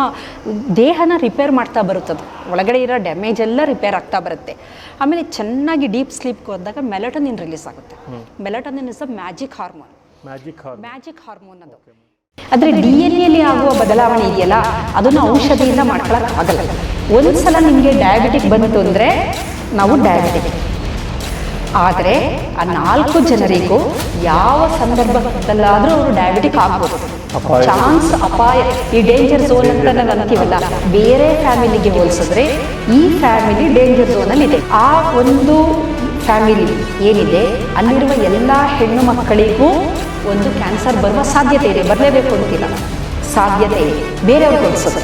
ದೇಹನ ರಿಪೇರ್ ಮಾಡ್ತಾ ಬರುತ್ತದೆ, ಒಳಗಡೆ ಇರೋ ಡ್ಯಾಮೇಜ್ ಎಲ್ಲ ರಿಪೇರ್ ಆಗ್ತಾ ಬರುತ್ತೆ. ಆಮೇಲೆ ಚೆನ್ನಾಗಿ ಡೀಪ್ ಸ್ಲೀಪ್ಗೆ ಹೋದಾಗ ಮೆಲಟೋನಿನ್ ರಿಲೀಸ್ ಆಗುತ್ತೆ. Melatonin is a magic hormone ಅದು. ಆದರೆ DNA ಆಗುವ ಬದಲಾವಣೆ ಇದೆಯಲ್ಲ, ಅದನ್ನು ಔಷಧಿಯಿಂದ ಮಾಡ್ಕೊಳಕ್ಕೆ ಆಗಲ್ಲ. ಒಂದ್ಸಲ ನಿಮಗೆ ಡಯಾಬಿಟಿಕ್ ಬಂತು ಅಂದರೆ ನಾವು ಡಯಾಬಿಟಿಕ್. ಆದರೆ ಆ 4 ಜನರಿಗೂ ಯಾವ ಸಂದರ್ಭದಲ್ಲಾದರೂ ಅವರು ಡಯಾಬಿಟಿಕ್ ಆಗ್ಬೋದು. ಚಾನ್ಸ್, ಅಪಾಯ, ಈ ಡೇಂಜರ್ ಝೋನ್ ಅಂತ ನಾವು ಅಂತೀವಲ್ಲ, ಬೇರೆ ಫ್ಯಾಮಿಲಿಗೆ ಹೋಲಿಸಿದ್ರೆ ಈ ಫ್ಯಾಮಿಲಿ ಡೇಂಜರ್ ಝೋನಲ್ಲಿ ಇದೆ. ಆ ಒಂದು ಫ್ಯಾಮಿಲಿ ಏನಿದೆ ಅಲ್ಲಿರುವ ಎಲ್ಲ ಹೆಣ್ಣು ಮಕ್ಕಳಿಗೂ ಒಂದು ಕ್ಯಾನ್ಸರ್ ಬರುವ ಸಾಧ್ಯತೆ ಇದೆ. ಬರಲೇಬೇಕು ಅಂತಿಲ್ಲ, ಸಾಧ್ಯತೆ ಇದೆ ಬೇರೆಯವ್ರಿಗೆ ಹೋಲಿಸೋದು.